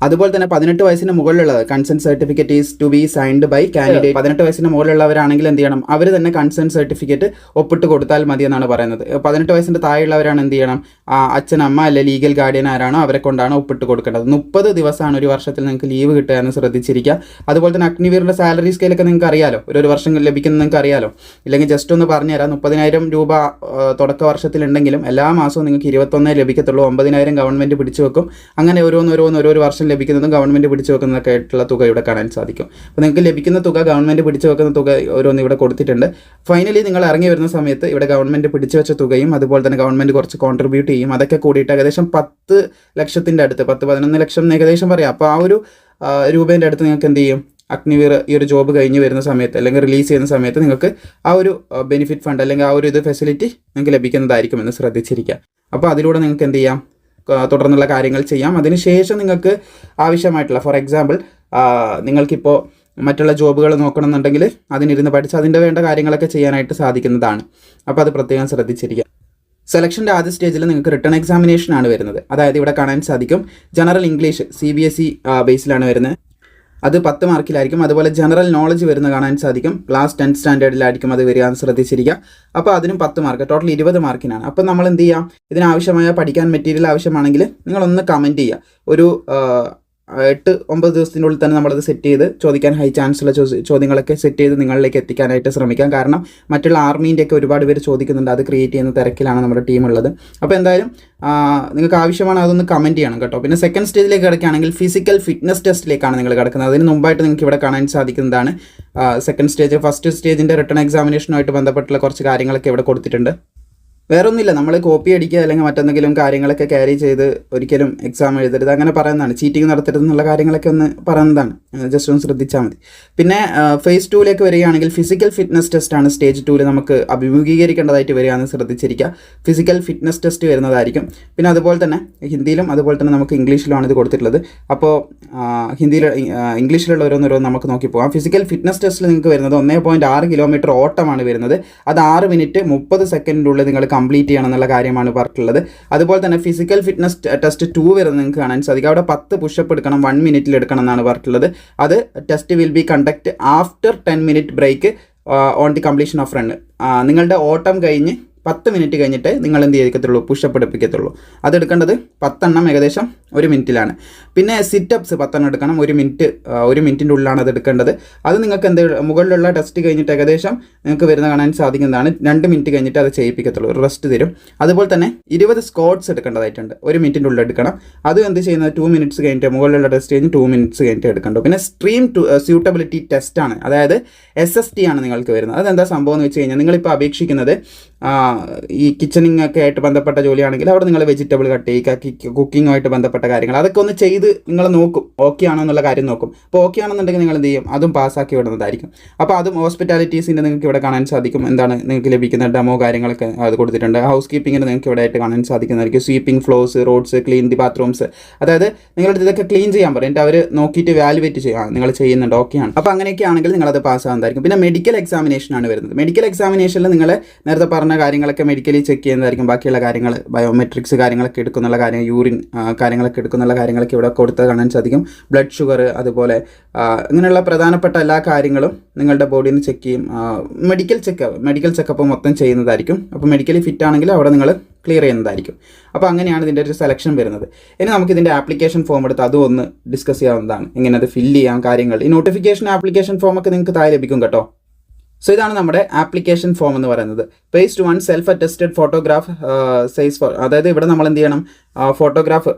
അതുപോലെ തന്നെ 18 വയസ്സിന് മുകളിലുള്ളത് consent certificate is to be signed by candidate. 18 വയസ്സിന് മുകളിലുള്ളവരാണെങ്കിൽ എന്ത് ചെയ്യണം, അവർ തന്നെ കൺസെൻറ്റ് സർട്ടിഫിക്കറ്റ് ഒപ്പിട്ട് കൊടുത്താൽ മതി എന്നാണ് പറയുന്നത്. 18 വയസ്സിൻ്റെ താഴെയുള്ളവരാണ് എന്ത് ചെയ്യണം, അച്ഛൻ അമ്മ അല്ലെ ലീഗൽ ഗാർഡിയൻ ആരാണോ അവരെ കൊണ്ടാണ് ഒപ്പിട്ട് കൊടുക്കേണ്ടത്. 30 ദിവസമാണ് ഒരു വർഷത്തിൽ നിങ്ങൾക്ക് ലീവ് കിട്ടുക എന്ന് ശ്രദ്ധിച്ചിരിക്കുക. അതുപോലെ തന്നെ അഗ്നിവീറിൻ്റെ സാലറി സ്കെയിലൊക്കെ നിങ്ങൾക്ക് അറിയാലോ, ഒരു വർഷം ലഭിക്കുന്നത് നിങ്ങൾക്ക് അറിയാലോ. ഇല്ലെങ്കിൽ ജസ്റ്റ് ഒന്ന് പറഞ്ഞുതരാം. 30,000 രൂപ തുടക്ക വർഷത്തിലുണ്ടെങ്കിലും എല്ലാ മാസവും നിങ്ങൾക്ക് 21 ലഭിക്കത്തുള്ളൂ. 9,000 ഗവൺമെൻറ് പിടിച്ചു വെക്കും. അങ്ങനെ ഓരോ വർഷം ലഭിക്കുന്നതും ഗവൺമെൻറ് പിടിച്ചു വെക്കുന്നതൊക്കെ ആയിട്ടുള്ള തുക ഇവിടെ കാണാൻ സാധിക്കും. അപ്പോൾ നിങ്ങൾക്ക് ലഭിക്കുന്ന തുക, ഗവൺമെൻറ് പിടിച്ചു വെക്കുന്ന തുക ഓരോന്ന് ഇവിടെ കൊടുത്തിട്ടുണ്ട്. ഫൈനലി നിങ്ങൾ ഇറങ്ങി വരുന്ന സമയത്ത് ഇവിടെ ഗവൺമെൻറ് പിടിച്ചു വെച്ച തുകയും അതുപോലെ തന്നെ ഗവൺമെൻറ് കുറച്ച് കോൺട്രിബ്യൂട്ട് ചെയ്യും. അതൊക്കെ കൂടിയിട്ട് ഏകദേശം 10 ലക്ഷത്തിൻ്റെ അടുത്ത്, 10-11 ലക്ഷം ഏകദേശം പറയാം. അപ്പോൾ ആ ഒരു രൂപേൻ്റെ അടുത്ത് നിങ്ങൾക്ക് എന്ത് ചെയ്യും, അഗ്നിവീർ ഈ ഒരു ജോബ് കഴിഞ്ഞ് വരുന്ന സമയത്ത് അല്ലെങ്കിൽ റിലീസ് ചെയ്യുന്ന സമയത്ത് നിങ്ങൾക്ക് ആ ഒരു ബെനിഫിറ്റ് ഫണ്ട് അല്ലെങ്കിൽ ആ ഒരു ഫെസിലിറ്റി നിങ്ങൾക്ക് ലഭിക്കുന്നതായിരിക്കും എന്ന് ശ്രദ്ധിച്ചിരിക്കുക. അപ്പോൾ അതിലൂടെ നിങ്ങൾക്ക് എന്ത് ചെയ്യാം, തുടർന്നുള്ള കാര്യങ്ങൾ ചെയ്യാം. അതിനുശേഷം നിങ്ങൾക്ക് ആവശ്യമായിട്ടുള്ള, ഫോർ എക്സാമ്പിൾ നിങ്ങൾക്കിപ്പോൾ മറ്റുള്ള ജോബുകൾ നോക്കണമെന്നുണ്ടെങ്കിൽ അതിനിരുന്ന് പഠിച്ച് അതിൻ്റെ വേണ്ട കാര്യങ്ങളൊക്കെ ചെയ്യാനായിട്ട് സാധിക്കുന്നതാണ്. അപ്പോൾ അത് പ്രത്യേകം ശ്രദ്ധിച്ചിരിക്കുക. സെലക്ഷൻ്റെ ആദ്യ സ്റ്റേജിൽ നിങ്ങൾക്ക് റിട്ടൺ എക്സാമിനേഷനാണ് വരുന്നത്. അതായത് ഇവിടെ കാണാൻ സാധിക്കും ജനറൽ ഇംഗ്ലീഷ് CBSE ബേസിലാണ് വരുന്നത്. അത് 10 മാർക്കിലായിരിക്കും. അതുപോലെ ജനറൽ നോളജ് വരുന്ന കാണാൻ സാധിക്കും. ക്ലാസ് 10th സ്റ്റാൻഡേർഡിലായിരിക്കും അത് വരിക എന്ന് ശ്രദ്ധിച്ചിരിക്കുക. അപ്പോൾ അതിനും 10 മാർക്ക്, ടോട്ടൽ 20 മാർക്കിനാണ്. അപ്പോൾ നമ്മൾ എന്ത് ചെയ്യാം, ഇതിനാവശ്യമായ പഠിക്കാൻ മെറ്റീരിയൽ ആവശ്യമാണെങ്കിൽ നിങ്ങളൊന്ന് കമൻറ്റ് ചെയ്യുക. ഒരു 8-9 ദിവസത്തിനുള്ളിൽ തന്നെ നമ്മളത് സെറ്റ് ചെയ്ത് ചോദിക്കാൻ ഹൈ ചാൻസുള്ള ചോദ്യങ്ങളൊക്കെ സെറ്റ് ചെയ്ത് നിങ്ങളിലേക്ക് എത്തിക്കാനായിട്ട് ശ്രമിക്കാം. കാരണം മറ്റുള്ള ആർമീൻ്റെയൊക്കെ ഒരുപാട് പേര് ചോദിക്കുന്നുണ്ട്. അത് ക്രിയേറ്റ് ചെയ്യുന്ന തിരക്കിലാണ് നമ്മുടെ ടീം ഉള്ളത്. അപ്പോൾ എന്തായാലും നിങ്ങൾക്ക് ആവശ്യമാണ് അതൊന്ന് കമൻറ്റ് ചെയ്യണം കേട്ടോ. പിന്നെ സെക്കൻഡ് സ്റ്റേജിലേക്ക് കിടക്കുകയാണെങ്കിൽ ഫിസിക്കൽ ഫിറ്റ്നസ് ടെസ്റ്റിലേക്കാണ് നിങ്ങൾ കിടക്കുന്നത്. അതിന് മുമ്പായിട്ട് നിങ്ങൾക്ക് ഇവിടെ കാണാൻ സാധിക്കുന്നതാണ് സെക്കൻഡ് സ്റ്റേജ്. ഫസ്റ്റ് സ്റ്റേജിൻ്റെ റിട്ടൺ എക്സാമിനേഷനുമായിട്ട് ബന്ധപ്പെട്ടുള്ള കുറച്ച് കാര്യങ്ങളൊക്കെ ഇവിടെ കൊടുത്തിട്ടുണ്ട്. വേറൊന്നുമില്ല, നമ്മൾ കോപ്പി അടിക്കുക അല്ലെങ്കിൽ മറ്റെന്തെങ്കിലും കാര്യങ്ങളൊക്കെ ക്യാരി ചെയ്ത് ഒരിക്കലും എക്സാം എഴുതരുത്, അങ്ങനെ പറയുന്നതാണ്. ചീറ്റിംഗ് നടത്തരുതെന്നുള്ള കാര്യങ്ങളൊക്കെ ഒന്ന് പറയുന്നതാണ്, ജസ്റ്റ് ഒന്ന് ശ്രദ്ധിച്ചാൽ മതി. പിന്നെ ഫേസ് 2ലേക്ക് വരികയാണെങ്കിൽ ഫിസിക്കൽ ഫിറ്റ്നസ് ടെസ്റ്റാണ് സ്റ്റേജ് 2ൽ നമുക്ക് അഭിമുഖീകരിക്കേണ്ടതായിട്ട് വരികയാണെന്ന് ശ്രദ്ധിച്ചിരിക്കുക. ഫിസിക്കൽ ഫിറ്റ്നസ് ടെസ്റ്റ് വരുന്നതായിരിക്കും. പിന്നെ അതുപോലെ തന്നെ ഹിന്ദിയിലും അതുപോലെ തന്നെ നമുക്ക് ഇംഗ്ലീഷിലുമാണ് ഇത് കൊടുത്തിട്ടുള്ളത്. അപ്പോൾ ഇംഗ്ലീഷിലുള്ള ഓരോന്നോരോന്ന് നമുക്ക് നോക്കി പോകാം. ഫിസിക്കൽ ഫിറ്റ്നസ് ടെസ്റ്റിൽ നിങ്ങൾക്ക് വരുന്നത് 1.6 കിലോമീറ്റർ ഓട്ടമാണ് വരുന്നത്. അത് 6 മിനിറ്റ് 30 സെക്കൻഡിനുള്ളിൽ നിങ്ങൾ കംപ്ലീറ്റ് ചെയ്യണം എന്നുള്ള കാര്യമാണ് പറഞ്ഞിട്ടുള്ളത്. അതുപോലെ തന്നെ ഫിസിക്കൽ ഫിറ്റ്നസ് ടെസ്റ്റ് 2 വരുന്നത് നിങ്ങൾക്ക് കാണാൻ സാധിക്കും. അവിടെ 10 പുഷപ്പ് എടുക്കണം, 1 മിനിറ്റിൽ എടുക്കണം എന്നാണ് പറഞ്ഞിട്ടുള്ളത്. അത് test will be conduct after 10 minute break on the completion of run. നിങ്ങളുടെ ഓട്ടം കഴിഞ്ഞ് 10 മിനിറ്റ് കഴിഞ്ഞിട്ട് നിങ്ങൾ എന്ത് ചെയ്യിക്കത്തുള്ളൂ, പുഷപ്പ് എടുപ്പിക്കത്തുള്ളൂ. അതെടുക്കേണ്ടത് 10 എണ്ണം ഏകദേശം 1 മിനിറ്റിലാണ്. പിന്നെ സിറ്റപ്സ് 10 എണ്ണം എടുക്കണം, 1 മിനിറ്റിൻ്റെ ഉള്ളിലാണ് അത് എടുക്കേണ്ടത്. അത് നിങ്ങൾക്ക് മുകളിലുള്ള ടെസ്റ്റ് കഴിഞ്ഞിട്ട് ഏകദേശം നിങ്ങൾക്ക് വരുന്ന കാണാൻ സാധിക്കുന്നതാണ്. 2 മിനിറ്റ് കഴിഞ്ഞിട്ട് അത് ചെയ്യിപ്പിക്കത്തുള്ളൂ, റെസ്റ്റ് തരും. അതുപോലെ തന്നെ 20 സ്ക്വാട്സ് എടുക്കേണ്ടതായിട്ടുണ്ട്, 1 മിനിറ്റിൻ്റെ ഉള്ളിൽ എടുക്കണം. അത് എന്ത് ചെയ്യുന്നത് 2 മിനിറ്റ്സ് കഴിഞ്ഞിട്ട്, മുകളിലുള്ള ടെസ്റ്റ് കഴിഞ്ഞ് 2 മിനിറ്റ്സ് കഴിഞ്ഞിട്ട് എടുക്കേണ്ടത്. പിന്നെ സ്ട്രീം സ്യൂട്ടബിലിറ്റി ടെസ്റ്റാണ്, അതായത് SST ആണ് നിങ്ങൾക്ക് വരുന്നത്. അതെന്താ സംഭവം എന്ന് വെച്ച് കഴിഞ്ഞാൽ, നിങ്ങളിപ്പോൾ അപേക്ഷിക്കുന്നത് ഈ കിച്ചണിങ് ഒക്കെ ആയിട്ട് ബന്ധപ്പെട്ട ജോലിയാണെങ്കിൽ അവിടെ നിങ്ങൾ വെജിറ്റബിൾ കട്ട് ചെയ്യുക, കുക്കിങ്ങുമായിട്ട് ബന്ധപ്പെട്ട കാര്യങ്ങൾ അതൊക്കെ ഒന്ന് ചെയ്ത് നിങ്ങൾ നോക്കും, ഓക്കെ ആണോ എന്നുള്ള കാര്യം നോക്കും. അപ്പോൾ ഓക്കെ ആണെന്നുണ്ടെങ്കിൽ നിങ്ങൾ എന്ത് ചെയ്യും, അതും പാസ്സാക്കി വിടുന്നതായിരിക്കും. അപ്പോൾ അതും ഹോസ്പിറ്റാലിറ്റീസിൻ്റെ നിങ്ങൾക്ക് ഇവിടെ കാണാൻ സാധിക്കും. എന്താണ് നിങ്ങൾക്ക് ലഭിക്കുന്ന ഡെമോ കാര്യങ്ങളൊക്കെ അത് കൊടുത്തിട്ടുണ്ട്. ഹൗസ് കീപ്പിങ്ങിന് നിങ്ങൾക്ക് ഇവിടെ ആയിട്ട് കാണാൻ സാധിക്കുന്നതായിരിക്കും. Sweeping floors, roads, clean the bathrooms, അതായത് നിങ്ങളുടെ ഇതൊക്കെ ക്ലീൻ ചെയ്യാൻ പറയും. എന്നിട്ട് അവർ നോക്കിയിട്ട് വാലുവേറ്റ് ചെയ്യുക, നിങ്ങൾ ചെയ്യുന്നുണ്ട്, ഓക്കെയാണ്. അപ്പോൾ അങ്ങനെയൊക്കെ ആണെങ്കിൽ നിങ്ങളത് പാസ്സാകുന്നതായിരിക്കും. പിന്നെ മെഡിക്കൽ എക്സാമിനേഷനാണ് വരുന്നത്. മെഡിക്കൽ എക്സാമിനേഷനിൽ നിങ്ങൾ നേരത്തെ പറഞ്ഞ കാര്യങ്ങളൊക്കെ മെഡിക്കലി ചെക്ക് ചെയ്യുന്നതായിരിക്കും. ബാക്കിയുള്ള കാര്യങ്ങൾ ബയോമെട്രിക്സ് കാര്യങ്ങളൊക്കെ എടുക്കുന്നുള്ള കാര്യങ്ങൾ, യൂറിൻ കാര്യങ്ങളൊക്കെ എടുക്കുന്നുള്ള കാര്യങ്ങളൊക്കെ ഇവിടെ കൊടുത്ത് കാണാൻ സാധിക്കും. ബ്ലഡ് ഷുഗർ, അതുപോലെ ഇങ്ങനെയുള്ള പ്രധാനപ്പെട്ട എല്ലാ കാര്യങ്ങളും നിങ്ങളുടെ ബോഡിയിൽ നിന്ന് ചെക്ക് ചെയ്യും. മെഡിക്കൽ ചെക്കപ്പ് മൊത്തം ചെയ്യുന്നതായിരിക്കും. അപ്പോൾ മെഡിക്കലി ഫിറ്റ് ആണെങ്കിൽ അവിടെ നിങ്ങൾ ക്ലിയർ ചെയ്യുന്നതായിരിക്കും. അപ്പോൾ അങ്ങനെയാണ് ഇതിൻ്റെ ഒരു സെലക്ഷൻ വരുന്നത്. ഇനി നമുക്ക് ഇതിൻ്റെ ആപ്ലിക്കേഷൻ ഫോം എടുത്ത് അതും ഒന്ന് ഡിസ്കസ് ചെയ്യാവുന്നതാണ്, എങ്ങനെ അത് ഫില്ല് ചെയ്യാം കാര്യങ്ങൾ. ഈ നോട്ടിഫിക്കേഷൻ ആപ്ലിക്കേഷൻ ഫോമൊക്കെ നിങ്ങൾക്ക് താഴെ ലഭിക്കും കേട്ടോ. സോ ഇതാണ് നമ്മുടെ ആപ്ലിക്കേഷൻ ഫോം എന്ന് പറയുന്നത്. Paste 1 self attested photograph size four, അതായത് ഇവിടെ നമ്മൾ എന്ത് ചെയ്യണം, ഫോട്ടോഗ്രാഫ്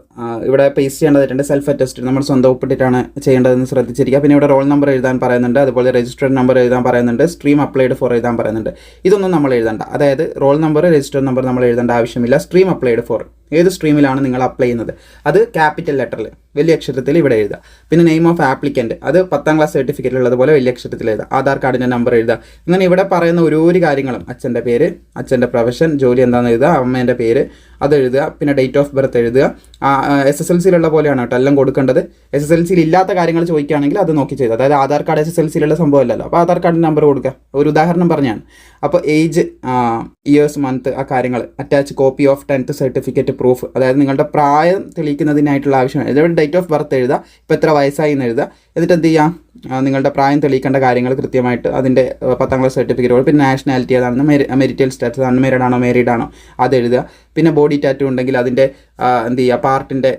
ഇവിടെ പേസ്റ്റ് ചെയ്യേണ്ടതായിട്ടുണ്ട്. സെൽഫ് അറ്റസ്റ്റഡ് നമ്മൾ സ്വന്തം ഒപ്പിട്ടിട്ടാണ് ചെയ്യേണ്ടതെന്ന് ശ്രദ്ധിച്ചിരിക്കുക. പിന്നെ ഇവിടെ റോൾ നമ്പർ എഴുതാൻ പറയുന്നുണ്ട്, അതുപോലെ രജിസ്റ്റേർഡ് നമ്പർ എഴുതാൻ പറയുന്നുണ്ട്, സ്ട്രീം അപ്ലൈഡ് ഫോർ എഴുതാൻ പറയുന്നുണ്ട്. ഇതൊന്നും നമ്മൾ എഴുതണ്ട, അതായത് റോൾ നമ്പർ രജിസ്റ്റേർഡ് നമ്പർ നമ്മൾ എഴുതേണ്ട ആവശ്യമില്ല. സ്ട്രീം അപ്ലൈഡ് ഫോർ, ഏത് സ്ട്രീമിലാണ് നിങ്ങൾ അപ്ലൈ ചെയ്യുന്നത് അത് ക്യാപിറ്റൽ ലെറ്ററിൽ വലിയ അക്ഷരത്തിൽ ഇവിടെ എഴുതുക. പിന്നെ നെയിം ഓഫ് ആപ്ലിക്കൻറ്റ് അത് 10ാം ക്ലാസ് സർട്ടിഫിക്കറ്റിൽ ഉള്ളതുപോലെ വലിയ അക്ഷരത്തിൽ എഴുതുക. ആധാർ കാർഡിൻ്റെ നമ്പർ എഴുതുക. ഇങ്ങനെ ഇവിടെ പറയുന്ന ഓരോ കാര്യങ്ങളും, അച്ഛൻ്റെ പേര്, അച്ഛൻ്റെ പ്രൊഫഷൻ, ജോലി എന്താണെന്ന് എഴുതുക, അമ്മേൻ്റെ പേര് അത് എഴുതുക, പിന്നെ ഡേറ്റ് ഓഫ് ബർത്ത് എഴുതുക. SSLCയിലുള്ള പോലെയാണ് കേട്ടോ എല്ലാം കൊടുക്കേണ്ടത്. SSLCയിൽ ഇല്ലാത്ത കാര്യങ്ങൾ ചോദിക്കുകയാണെങ്കിൽ അത് നോക്കി ചെയ്തു, അതായത് ആധാർ കാർഡ് SSLCയിലുള്ള സംഭവമല്ലല്ലോ, അപ്പോൾ ആധാർ കാർഡിൻ്റെ നമ്പർ കൊടുക്കുക. ഒരു ഉദാഹരണം പറഞ്ഞാണ്. അപ്പോൾ ഏജ്, ഇയേഴ്സ്, മന്ത്, ആ കാര്യങ്ങൾ. Attach copy of 10th certificate proof, അതായത് നിങ്ങളുടെ പ്രായം തെളിയിക്കുന്നതിനായിട്ടുള്ള ആവശ്യമാണ്. ഇതേപോലെ ഡേറ്റ് ഓഫ് ബർത്ത് എഴുതുക, ഇപ്പോൾ എത്ര വയസ്സായി എന്ന് എഴുതുക. എന്നിട്ട് എന്ത് ചെയ്യുക, നിങ്ങളുടെ പ്രായം തെളിയിക്കേണ്ട കാര്യങ്ങൾ കൃത്യമായിട്ട് അതിൻ്റെ 10ാം ക്ലാസ് സർട്ടിഫിക്കറ്റ്, പിന്നെ നാഷണാലിറ്റി ഏതാണെന്ന്, മെരിറ്റൽ സ്റ്റാറ്റസ്, അൺമാരീഡ് ആണോ മാരീഡ് ആണോ അത് എഴുതുക. പിന്നെ ബോഡി ടാറ്റു ഉണ്ടെങ്കിൽ അതിൻ്റെ എന്ത് ചെയ്യുക, പാർട്ടിൻ്റെ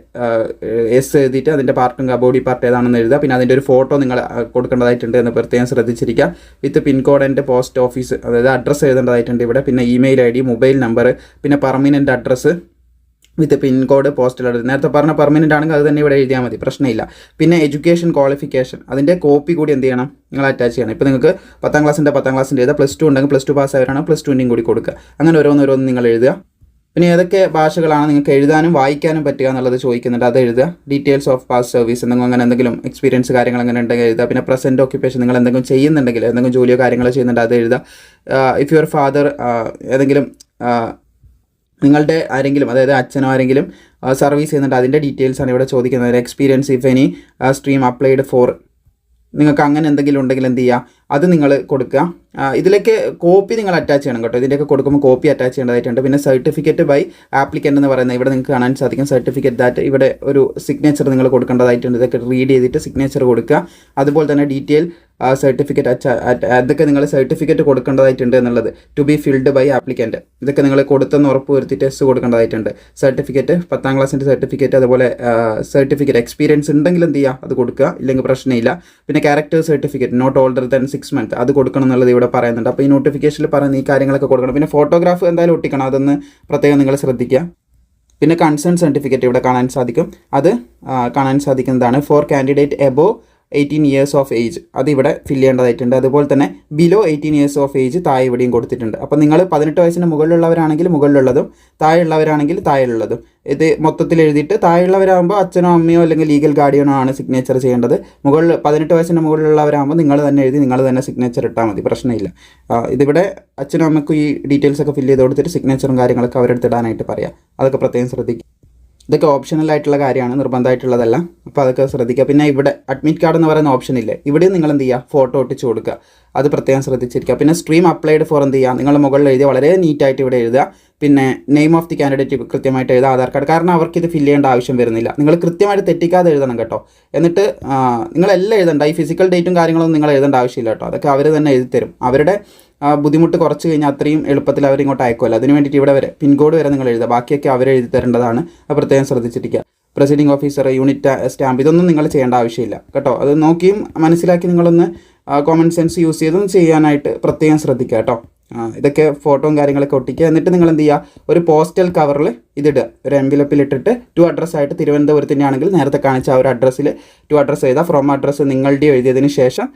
എസ് എഴുതിയിട്ട് അതിൻ്റെ പാർട്ടും ബോഡി പാർട്ട് ഏതാണെന്ന് എഴുതുക. പിന്നെ അതിൻ്റെ ഒരു ഫോട്ടോ നിങ്ങൾ കൊടുക്കേണ്ടതായിട്ടുണ്ട് എന്ന് പ്രത്യേകം ശ്രദ്ധിച്ചിരിക്കുക. വിത്ത് പിൻകോഡ് ആൻഡ് പോസ്റ്റ് ഓഫീസ്, അതായത് അഡ്രസ്സ് എഴുതേണ്ടതായിട്ടുണ്ട് ഇവിടെ. പിന്നെ ഇമെയിൽ ID, മൊബൈൽ നമ്പർ, പിന്നെ പെർമനൻറ്റ് അഡ്രസ്സ് വിത്ത് പിൻകോഡ്, പോസ്റ്റൽ അഡ്രസ്. നേരത്തെ പറഞ്ഞ പെർമനൻ്റ് ആണെങ്കിൽ അത് തന്നെ ഇവിടെ എഴുതിയാൽ മതി, പ്രശ്നമില്ല. പിന്നെ എഡ്യൂക്കേഷൻ ക്വാളിഫിക്കേഷൻ അതിൻ്റെ കോപ്പി കൂടി എന്ത് ചെയ്യണം, നിങ്ങൾ അറ്റാച്ച് ചെയ്യണം. ഇപ്പോൾ നിങ്ങൾക്ക് 10ാം ക്ലാസ്സിൻ്റെ എഴുതുക, +2 ഉണ്ടെങ്കിൽ +2 പാസ് ആയവരാണ് +2ൻ്റെയും കൂടി കൊടുക്കുക. അങ്ങനെ ഓരോന്ന് നിങ്ങൾ എഴുതുക. പിന്നെ ഏതൊക്കെ ഭാഷകളാണ് നിങ്ങൾക്ക് എഴുതാനും വായിക്കാനും പറ്റുക എന്നുള്ളത് ചോദിക്കുന്നുണ്ട്, അത് എഴുതുക. ഡീറ്റെയിൽസ് ഓഫ് പാസ്റ്റ് സർവീസ് അങ്ങനെ എന്തെങ്കിലും എക്സ്പീരിയൻസ് കാര്യങ്ങൾ അങ്ങനെ ഉണ്ടെങ്കിൽ എഴുതുക. പിന്നെ പ്രസൻറ്റ് ഓക്യുപ്പേഷൻ നിങ്ങൾ എന്തെങ്കിലും ചെയ്യുന്നുണ്ടെങ്കിൽ, എന്തെങ്കിലും ജോലിയോ കാര്യങ്ങളോ ചെയ്യുന്നുണ്ട് അത് എഴുതുക. ഇഫ് യുവർ ഫാദർ ഏതെങ്കിലും നിങ്ങളുടെ ആരെങ്കിലും, അതായത് അച്ഛനോ ആരെങ്കിലും സർവീസ് ചെയ്യുന്നുണ്ട് അതിൻ്റെ ഡീറ്റെയിൽസാണ് ഇവിടെ ചോദിക്കുന്നത്. Experience if any stream applied for, നിങ്ങൾക്ക് അങ്ങനെ എന്തെങ്കിലും ഉണ്ടെങ്കിൽ എന്ത് ചെയ്യുക, അത് നിങ്ങൾ കൊടുക്കുക. ഇതിലേക്ക് കോപ്പി നിങ്ങൾ അറ്റാച്ച് ചെയ്യണം കേട്ടോ. ഇതിൻ്റെയൊക്കെ കൊടുക്കുമ്പോൾ കോപ്പി അറ്റാച്ച് ചെയ്യേണ്ടതായിട്ടുണ്ട്. പിന്നെ സർട്ടിഫിക്കറ്റ് ബൈ ആപ്ലിക്കൻ്റ് എന്ന് പറയുന്നത് ഇവിടെ നിങ്ങൾക്ക് കാണാൻ സാധിക്കും. സർട്ടിഫിക്കറ്റ് ദാറ്റ് ഇവിടെ ഒരു സിഗ്നേച്ചർ നിങ്ങൾ കൊടുക്കേണ്ടതായിട്ടുണ്ട്. ഇതൊക്കെ റീഡ് ചെയ്തിട്ട് സിഗ്നേച്ചർ കൊടുക്കുക. അതുപോലെ തന്നെ ഡീറ്റെയിൽ സർട്ടിഫിക്കറ്റ് അതൊക്കെ നിങ്ങൾ സർട്ടിഫിക്കറ്റ് കൊടുക്കേണ്ടതായിട്ടുണ്ട് എന്നുള്ളത്. To be filled by applicant, ഇതൊക്കെ നിങ്ങൾ കൊടുത്തെന്ന് ഉറപ്പ് വരുത്തി ടെസ്റ്റ് കൊടുക്കേണ്ടതായിട്ടുണ്ട്. സർട്ടിഫിക്കറ്റ്, 10ാം ക്ലാസ്സിൻ്റെ സർട്ടിഫിക്കറ്റ്, അതുപോലെ സർട്ടിഫിക്കറ്റ് എക്സ്പീരിയൻസ് ഉണ്ടെങ്കിൽ എന്ത് ചെയ്യുക, അത് കൊടുക്കുക, ഇല്ലെങ്കിൽ പ്രശ്നമില്ല. പിന്നെ character certificate not older than 6 months അത് കൊടുക്കണം എന്നുള്ളത് ഇവിടെ പറയുന്നുണ്ട്. അപ്പോൾ ഈ നോട്ടിഫിക്കേഷനിൽ പറയുന്ന ഈ കാര്യങ്ങളൊക്കെ കൊടുക്കണം. പിന്നെ ഫോട്ടോഗ്രാഫ് എന്തായാലും ഒട്ടിക്കണം, അതൊന്ന് പ്രത്യേകം നിങ്ങൾ ശ്രദ്ധിക്കുക. പിന്നെ കൺസേൺ സർട്ടിഫിക്കറ്റ് ഇവിടെ കാണാൻ സാധിക്കും. അത് കാണാൻ സാധിക്കുന്നതാണ്. For candidate above 18 years of age അത് ഇവിടെ ഫില്ല് ചെയ്യേണ്ടതായിട്ടുണ്ട്. അതുപോലെ തന്നെ ബിലോ 18 years ഓഫ് ഏജ് താഴെ ഇവിടെയും കൊടുത്തിട്ടുണ്ട്. അപ്പോൾ നിങ്ങൾ 18 വയസ്സിന് മുകളിലുള്ളവരാണെങ്കിൽ മുകളിലുള്ളതും താഴെയുള്ളവരാണെങ്കിൽ താഴെയുള്ളതും ഇത് മൊത്തത്തിൽ എഴുതിയിട്ട്, താഴെയുള്ളവരാകുമ്പോൾ അച്ഛനോ അമ്മയോ അല്ലെങ്കിൽ ലീഗൽ ഗാർഡിയനോ ആണ് സിഗ്നേച്ചർ ചെയ്യേണ്ടത്. 18 വയസ്സിന് മുകളിലുള്ളവരാകുമ്പോൾ നിങ്ങൾ തന്നെ എഴുതി നിങ്ങൾ തന്നെ സിഗ്നേച്ചർ ഇട്ടാൽ മതി, പ്രശ്നമില്ല. ഇതിവിടെ അച്ഛനും അമ്മയ്ക്കും ഈ ഡീറ്റെയിൽസ് ഒക്കെ ഫില്ല് ചെയ്ത് കൊടുത്തിട്ട് സിഗ്നേച്ചറും കാര്യങ്ങളൊക്കെ അവരെടുത്ത് ഇടാനായിട്ട് പറയാം. അതൊക്കെ പ്രത്യേകം ശ്രദ്ധിക്കുക. ഇതൊക്കെ ഓപ്ഷണൽ ആയിട്ടുള്ള കാര്യമാണ്, നിർബന്ധമായിട്ടുള്ളതല്ല. അപ്പോൾ അതൊക്കെ ശ്രദ്ധിക്കുക. പിന്നെ ഇവിടെ അഡ്മിറ്റ് കാർഡ് എന്ന് പറയുന്ന ഓപ്ഷൻ ഇല്ലേ, ഇവിടെ നിങ്ങൾ എന്ത് ചെയ്യുക, ഫോട്ടോ ഒട്ടിച്ച് കൊടുക്കുക. അത് പ്രത്യേകം ശ്രദ്ധിച്ചിരിക്കുക. പിന്നെ സ്ട്രീം അപ്ലൈഡ് ഫോർ എന്ത് ചെയ്യുക, നിങ്ങൾ മുകളിൽ എഴുതിയ വളരെ നീറ്റായിട്ട് ഇവിടെ എഴുതുക. പിന്നെ നെയിം ഓഫ് ദി കാൻഡിഡേറ്റ് കൃത്യമായിട്ട് എഴുതുക, ആധാർ കാർഡ്. കാരണം അവർക്ക് ഇത് ഫില്ല് ചെയ്യേണ്ട ആവശ്യം വരുന്നില്ല. നിങ്ങൾ കൃത്യമായിട്ട് തെറ്റിക്കാതെ എഴുതണം കേട്ടോ. എന്നിട്ട് നിങ്ങളെല്ലാം എഴുതണ്ട, ഈ ഫിസിക്കൽ ഡേറ്റും കാര്യങ്ങളൊന്നും നിങ്ങൾ എഴുതേണ്ട ആവശ്യമില്ല കേട്ടോ. അതൊക്കെ അവർ തന്നെ എഴുതി തരും. അവരുടെ ബുദ്ധിമുട്ട് കുറച്ച് കഴിഞ്ഞാൽ അത്രയും എളുപ്പത്തിൽ അവരിങ്ങോട്ട് അയക്കുമല്ലോ. അതിന് വേണ്ടിയിട്ട് ഇവിടെ വരെ പിൻകോഡ് വരെ നിങ്ങൾ എഴുതുക. ബാക്കിയൊക്കെ അവർ എഴുതി തരേണ്ടതാണ്. അത് പ്രത്യേകം ശ്രദ്ധിച്ചിരിക്കുക. പ്രസിഡിംഗ് ഓഫീസർ, യൂണിറ്റ് സ്റ്റാമ്പ്, ഇതൊന്നും നിങ്ങൾ ചെയ്യേണ്ട ആവശ്യമില്ല കേട്ടോ. അത് നോക്കിയും മനസ്സിലാക്കി നിങ്ങളൊന്ന് കോമൺ സെൻസ് യൂസ് ചെയ്തൊന്നും ചെയ്യാനായിട്ട് പ്രത്യേകം ശ്രദ്ധിക്കുക കേട്ടോ. ഇതൊക്കെ ഫോട്ടോയും കാര്യങ്ങളൊക്കെ ഒട്ടിക്കുക. എന്നിട്ട് നിങ്ങൾ എന്ത് ചെയ്യുക, ഒരു പോസ്റ്റൽ കവറിൽ ഇതിടുക, ഒരു എൻവലപ്പിൽ ഇട്ടിട്ട് ടു അഡ്രസ്സായിട്ട് തിരുവനന്തപുരത്തിൻ്റെ ആണെങ്കിൽ നേരത്തെ കാണിച്ച ആ ഒരു അഡ്രസ്സിൽ ടു അഡ്രസ്സ് എഴുതുക. ഫ്രോം അഡ്രസ്സ് നിങ്ങളുടെയും എഴുതിയതിന് ശേഷം,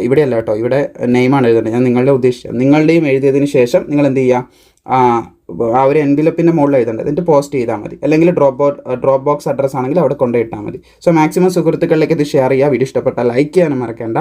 ഇവിടെയല്ല കേട്ടോ, ഇവിടെ നെയിമാണ് എഴുതുന്നത്, ഞാൻ നിങ്ങളുടെ ഉദ്ദേശിച്ചത്. നിങ്ങളുടെയും എഴുതിയതിന് ശേഷം നിങ്ങൾ എന്ത് ചെയ്യുക, ആ ഒരു എൻവലപ്പിൻ്റെ മുകളിൽ എഴുതേണ്ടത്, എന്നിട്ട് പോസ്റ്റ് ചെയ്താൽ മതി. അല്ലെങ്കിൽ ഡ്രോപ്പ് ബോക്സ് അഡ്രസ്സ് ആണെങ്കിൽ അവിടെ കൊണ്ടുപോയിട്ടാൽ മതി. സോ മാക്സിമം സുഹൃത്തുക്കളിലേക്ക് ഇത് ഷെയർ ചെയ്യുക. വീഡിയോ ഇഷ്ടപ്പെട്ടാൽ ലൈക്ക് ചെയ്യാനും മറക്കേണ്ട.